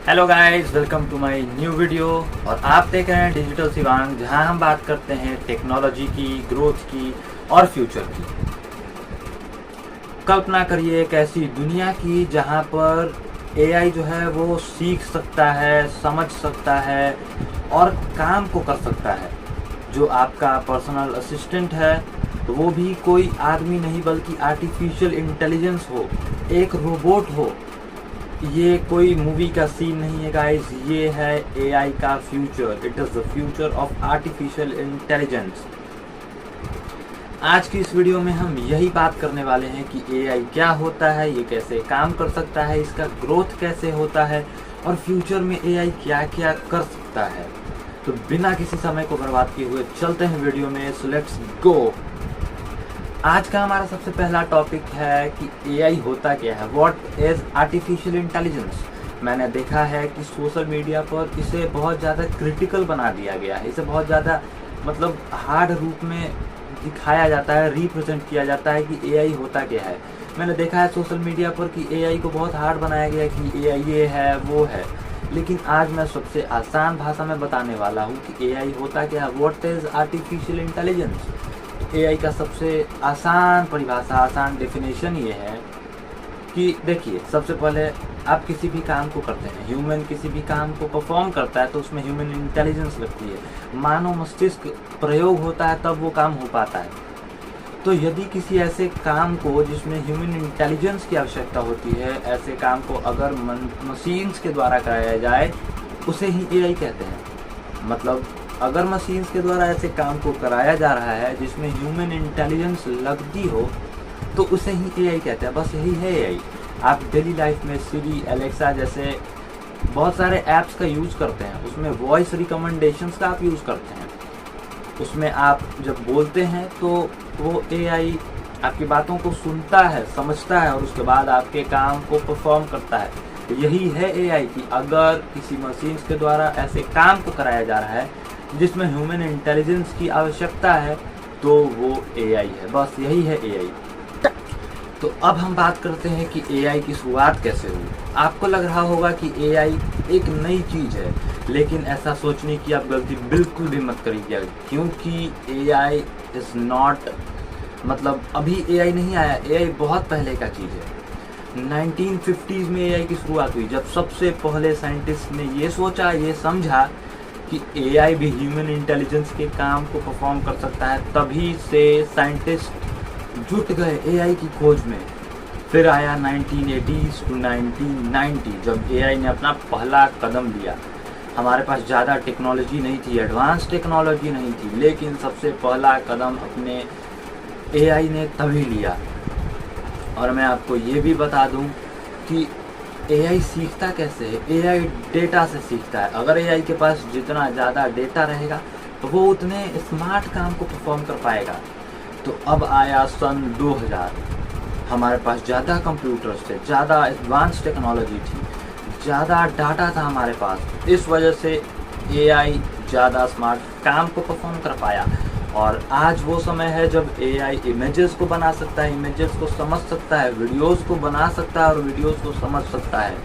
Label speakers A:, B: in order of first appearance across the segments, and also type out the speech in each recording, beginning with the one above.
A: Hello guys, welcome to my new video. और आप देख रहे हैं डिजिटल शिवांग, जहां हम बात करते हैं टेक्नोलॉजी की, ग्रोथ की और फ्यूचर की। कल्पना करिए एक ऐसी दुनिया की जहां पर एआई जो है वो सीख सकता है, समझ सकता है और काम को कर सकता है। जो आपका पर्सनल असिस्टेंट है तो वो भी कोई आदमी नहीं बल्कि आर्टिफिशियल इंटेलिजेंस हो, एक रोबोट हो। ये कोई मूवी का सीन नहीं है गाइस, ये है एआई का future. It is the future of artificial intelligence. आज की इस वीडियो में हम यही बात करने वाले हैं कि एआई क्या होता है, ये कैसे काम कर सकता है, इसका ग्रोथ कैसे होता है और फ्यूचर में एआई क्या क्या कर सकता है। तो बिना किसी समय को बर्बाद किए हुए चलते हैं वीडियो में। So let's go. आज का हमारा सबसे पहला टॉपिक है कि एआई होता क्या है, व्हाट इज आर्टिफिशियल इंटेलिजेंस। मैंने देखा है कि सोशल मीडिया पर इसे बहुत ज़्यादा क्रिटिकल बना दिया गया है, इसे बहुत ज़्यादा हार्ड रूप में दिखाया जाता है, रिप्रेजेंट किया जाता है कि एआई होता क्या है। मैंने देखा है सोशल मीडिया पर कि एआई को बहुत हार्ड बनाया गया है कि एआई ये है वो है। लेकिन आज मैं सबसे आसान भाषा में बताने वाला हूँ कि एआई होता क्या है, what is artificial intelligence. AI का सबसे आसान परिभाषा, आसान डेफिनेशन ये है कि देखिए, सबसे पहले आप किसी भी काम को करते हैं, ह्यूमन किसी भी काम को परफॉर्म करता है तो उसमें ह्यूमन इंटेलिजेंस लगती है, मानव मस्तिष्क प्रयोग होता है तब वो काम हो पाता है। तो यदि किसी ऐसे काम को जिसमें ह्यूमन इंटेलिजेंस की आवश्यकता होती है, ऐसे काम को अगर मशीन्स के द्वारा कराया जाए उसे ही एआई कहते हैं। अगर मशीन्स के द्वारा ऐसे काम को कराया जा रहा है जिसमें ह्यूमन इंटेलिजेंस लगती हो तो उसे ही एआई कहते हैं। बस यही है एआई। आप डेली लाइफ में सिरी, एलेक्सा जैसे बहुत सारे ऐप्स का यूज़ करते हैं, उसमें वॉइस रिकमेंडेशंस का आप यूज़ करते हैं। उसमें आप जब बोलते हैं तो वो एआई आपकी बातों को सुनता है, समझता है और उसके बाद आपके काम को परफॉर्म करता है। तो यही है एआई कि अगर किसी मशीन्स के द्वारा ऐसे काम को कराया जा रहा है जिसमें ह्यूमन इंटेलिजेंस की आवश्यकता है तो वो एआई है। बस यही है एआई। तो अब हम बात करते हैं कि एआई की शुरुआत कैसे हुई। आपको लग रहा होगा कि एआई एक नई चीज़ है, लेकिन ऐसा सोचने की आप गलती बिल्कुल भी मत करिए, क्योंकि एआई इज़ नॉट अभी एआई नहीं आया। एआई बहुत पहले का चीज़ है। 1950s में एआई की शुरुआत हुई, जब सबसे पहले साइंटिस्ट ने ये सोचा, ये समझा कि एआई भी ह्यूमन इंटेलिजेंस के काम को परफॉर्म कर सकता है। तभी से साइंटिस्ट जुट गए एआई की खोज में। फिर आया 1980s to 1990 जब एआई ने अपना पहला कदम लिया। हमारे पास ज़्यादा टेक्नोलॉजी नहीं थी, एडवांस टेक्नोलॉजी नहीं थी, लेकिन सबसे पहला कदम अपने एआई ने तभी लिया। और मैं आपको ये भी बता दूं कि एआई सीखता कैसे है। एआई डेटा से सीखता है। अगर एआई के पास जितना ज़्यादा डेटा रहेगा तो वो उतने स्मार्ट काम को परफॉर्म कर पाएगा। तो अब आया सन 2000, हमारे पास ज़्यादा कंप्यूटर्स थे, ज़्यादा एडवांस टेक्नोलॉजी थी, ज़्यादा डाटा था हमारे पास। इस वजह से एआई ज़्यादा स्मार्ट काम को परफॉर्म कर पाया। और आज वो समय है जब एआई इमेजेस को बना सकता है, इमेजेस को समझ सकता है, वीडियोस को बना सकता है और वीडियोस को समझ सकता है।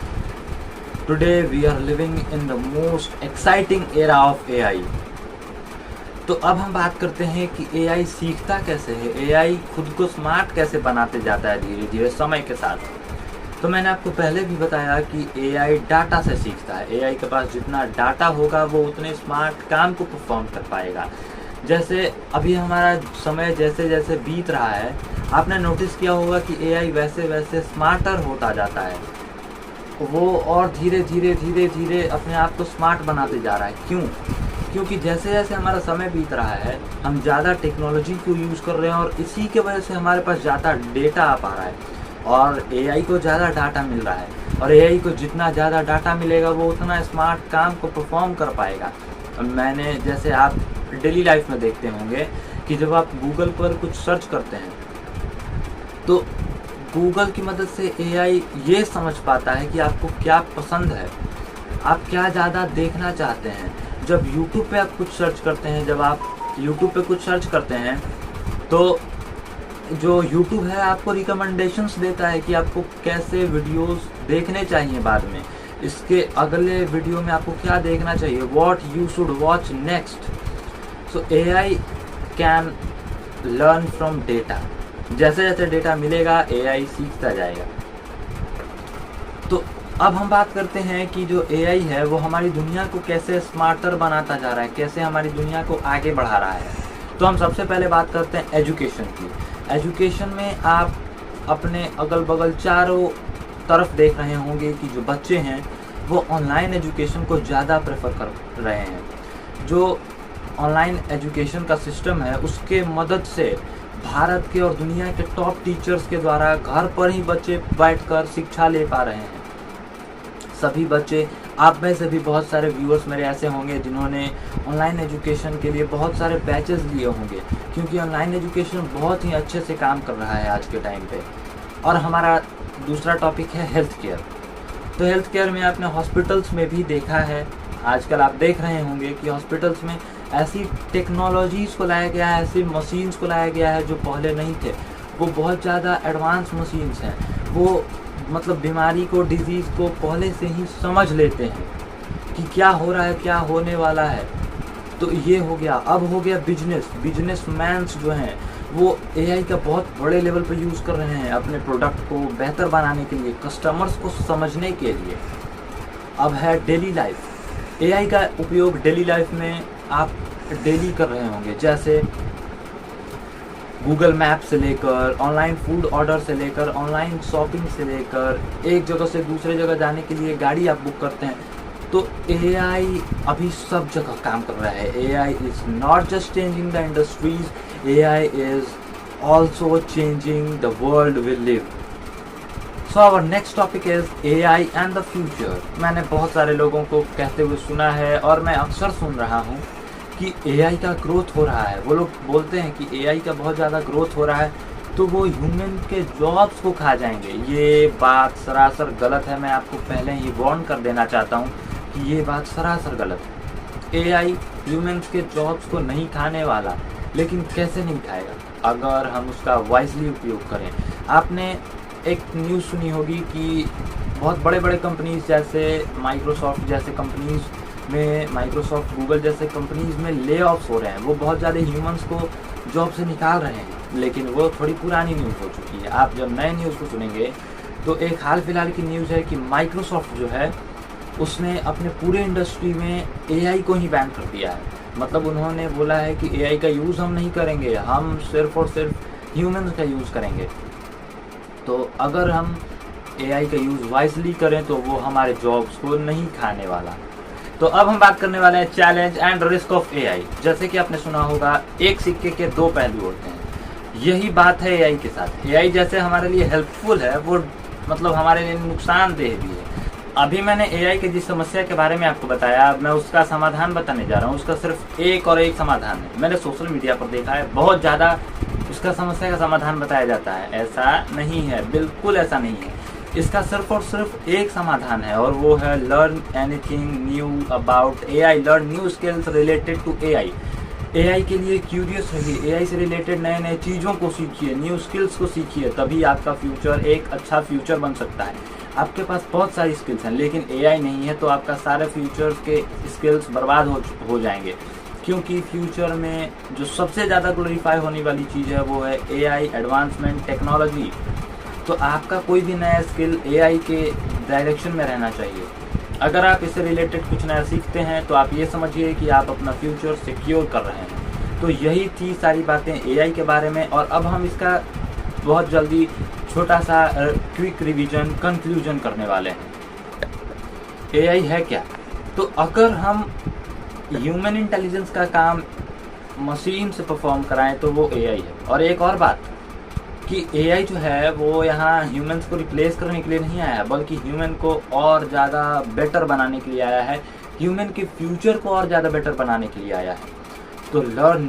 A: Today we are living in the most exciting era of AI. तो अब हम बात करते हैं कि एआई सीखता कैसे है, एआई खुद को स्मार्ट कैसे बनाते जाता है धीरे धीरे समय के साथ। तो मैंने आपको पहले भी बताया कि एआई डाटा से सीखता है। एआई के पास जितना डाटा होगा वो उतने स्मार्ट काम को परफॉर्म कर पाएगा। जैसे अभी हमारा समय जैसे जैसे बीत रहा है, आपने नोटिस किया होगा कि एआई वैसे वैसे स्मार्टर होता जाता है। वो और धीरे धीरे धीरे धीरे अपने आप को स्मार्ट बनाते जा रहा है। क्यों? क्योंकि जैसे जैसे हमारा समय बीत रहा है हम ज़्यादा टेक्नोलॉजी को यूज़ कर रहे हैं और इसी के वजह से हमारे पास ज़्यादा डेटा आ पा रहा है और एआई को ज़्यादा डाटा मिल रहा है। और एआई को जितना ज़्यादा डाटा मिलेगा वो उतना स्मार्ट काम को परफॉर्म कर पाएगा। मैंने जैसे आप डेली लाइफ में देखते होंगे कि जब आप गूगल पर कुछ सर्च करते हैं तो गूगल की मदद से एआई ये समझ पाता है कि आपको क्या पसंद है, आप क्या ज़्यादा देखना चाहते हैं। जब यूट्यूब पे आप कुछ सर्च करते हैं, जब आप यूट्यूब पे कुछ सर्च करते हैं तो जो यूट्यूब है आपको रिकमेंडेशंस देता है कि आपको कैसे वीडियोस देखने चाहिए बाद में। इसके अगले वीडियो में आपको क्या देखना चाहिए, what you should watch next. So AI can learn from data, जैसे जैसे डेटा मिलेगा AI सीखता जाएगा। तो अब हम बात करते हैं कि जो AI है वो हमारी दुनिया को कैसे स्मार्टर बनाता जा रहा है, कैसे हमारी दुनिया को आगे बढ़ा रहा है। तो हम सबसे पहले बात करते हैं एजुकेशन की। एजुकेशन में आप अपने अगल बगल चारों तरफ देख रहे होंगे कि जो बच्चे हैं वो ऑनलाइन एजुकेशन को ज़्यादा प्रेफर कर रहे हैं। जो ऑनलाइन एजुकेशन का सिस्टम है उसके मदद से भारत के और दुनिया के टॉप टीचर्स के द्वारा घर पर ही बच्चे बैठकर शिक्षा ले पा रहे हैं। सभी बच्चे, आप में से भी बहुत सारे व्यूअर्स मेरे ऐसे होंगे जिन्होंने ऑनलाइन एजुकेशन के लिए बहुत सारे बैचेस लिए होंगे, क्योंकि ऑनलाइन एजुकेशन बहुत ही अच्छे से काम कर रहा है आज के टाइम पे। और हमारा दूसरा टॉपिक है हेल्थ केयर। तो हेल्थ केयर में आपने हॉस्पिटल्स में भी देखा है, आजकल आप देख रहे होंगे कि हॉस्पिटल्स में ऐसी टेक्नोलॉजीज़ को लाया गया है, ऐसी मशीन्स को लाया गया है जो पहले नहीं थे। वो बहुत ज़्यादा एडवांस मशीन्स हैं, वो मतलब बीमारी को, डिजीज़ को पहले से ही समझ लेते हैं कि क्या हो रहा है, क्या होने वाला है। तो ये हो गया। अब हो गया बिजनेसमैन्स जो हैं वो AI का बहुत बड़े लेवल पर यूज़ कर रहे हैं अपने प्रोडक्ट को बेहतर बनाने के लिए, कस्टमर्स को समझने के लिए। अब है डेली लाइफ। AI का उपयोग डेली लाइफ में आप डेली कर रहे होंगे, जैसे गूगल मैप से लेकर, ऑनलाइन फूड ऑर्डर से लेकर, ऑनलाइन शॉपिंग से लेकर, एक जगह से दूसरे जगह जाने के लिए गाड़ी आप बुक करते हैं। तो AI अभी सब जगह काम कर रहा है। AI is not just changing the industries, AI is also changing the world we live. So our next topic is AI and the future. मैंने बहुत सारे लोगों को कहते हुए सुना है और मैं अक्सर सुन रहा हूँ कि AI का ग्रोथ हो रहा है। वो लोग बोलते हैं कि AI का बहुत ज़्यादा ग्रोथ हो रहा है तो वो ह्यूमन के जॉब्स को खा जाएंगे। ये बात सरासर गलत है। मैं आपको पहले ही वार्न कर देना चाहता हूँ कि ये बात सरासर गलत है। AI ह्यूमन्स के जॉब्स को नहीं खाने वाला, लेकिन कैसे नहीं खाएगा? अगर हम उसका वाइजली उपयोग करें। आपने एक न्यूज़ सुनी होगी कि बहुत बड़े बड़े कंपनीज जैसे माइक्रोसॉफ्ट जैसे कंपनीज में, माइक्रोसॉफ्ट गूगल जैसे कंपनीज में ले ऑफ्स हो रहे हैं। वो बहुत ज़्यादा ह्यूमंस को जॉब से निकाल रहे हैं, लेकिन वो थोड़ी पुरानी न्यूज़ हो चुकी है। आप जब नए न्यूज़ को सुनेंगे तो एक हाल फिलहाल की न्यूज़ है कि माइक्रोसॉफ्ट जो है उसने अपने पूरे इंडस्ट्री में AI को ही बैन कर दिया है। मतलब उन्होंने बोला है कि AI का यूज़ हम नहीं करेंगे, हम सिर्फ और सिर्फ ह्यूमंस का यूज़ करेंगे। तो अगर हम AI का यूज़ वाइजली करें तो वो हमारे जॉब्स को नहीं खाने वाला। तो अब हम बात करने वाले हैं challenge and risk of AI। जैसे कि आपने सुना होगा, एक सिक्के के दो पहलू होते हैं। यही बात है AI के साथ। AI जैसे हमारे लिए हेल्पफुल है, वो मतलब हमारे लिए नुकसानदेह भी है। अभी मैंने AI के जिस समस्या के बारे में आपको बताया, मैं उसका समाधान बताने जा रहा हूँ। उसका सिर्फ एक और एक समाधान है। मैंने सोशल मीडिया पर देखा है, बहुत ज़्यादा उसका समस्या का समाधान बताया जाता है। ऐसा नहीं है, बिल्कुल ऐसा नहीं है। इसका सिर्फ और सिर्फ एक समाधान है और वो है learn anything new about AI, learn new skills related to AI। AI के लिए क्यूरियस रहिए, AI से रिलेटेड नए नए चीज़ों को सीखिए, न्यू स्किल्स को सीखिए, तभी आपका फ्यूचर एक अच्छा फ्यूचर बन सकता है। आपके पास बहुत सारी स्किल्स हैं, लेकिन AI नहीं है तो आपका सारे फ्यूचर के स्किल्स बर्बाद हो जाएंगे। क्योंकि फ्यूचर में जो सबसे ज़्यादा ग्लोरीफाई होने वाली चीज़ है वो है AI, एडवांसमेंट, टेक्नोलॉजी। तो आपका कोई भी नया स्किल AI के डायरेक्शन में रहना चाहिए। अगर आप इससे रिलेटेड कुछ नया सीखते हैं तो आप ये समझिए कि आप अपना फ्यूचर सिक्योर कर रहे हैं। तो यही थी सारी बातें AI के बारे में। और अब हम इसका बहुत जल्दी छोटा सा क्विक रिवीजन, कंक्लूजन करने वाले हैं। AI है क्या? तो अगर हम ह्यूमन इंटेलिजेंस का काम मशीन से परफॉर्म कराएं तो वो AI है। और एक और बात कि AI जो है वो यहाँ ह्यूमंस को रिप्लेस करने के लिए नहीं आया, बल्कि ह्यूमन को और ज़्यादा बेटर बनाने के लिए आया है, ह्यूमन के फ्यूचर को और ज़्यादा बेटर बनाने के लिए आया है। तो learn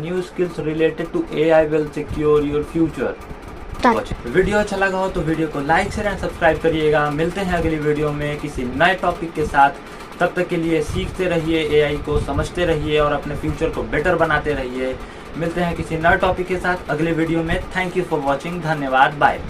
A: new skills related to AI will secure your future. Video अच्छा लगा हो तो वीडियो को लाइक शेयर एंड सब्सक्राइब करिएगा। मिलते हैं अगली वीडियो में किसी नए टॉपिक के साथ। तब तक के लिए सीखते रहिए, AI को समझते रहिए और अपने फ्यूचर को बेटर बनाते रहिए। मिलते हैं किसी नए टॉपिक के साथ अगले वीडियो में। Thank you for watching. धन्यवाद। बाय।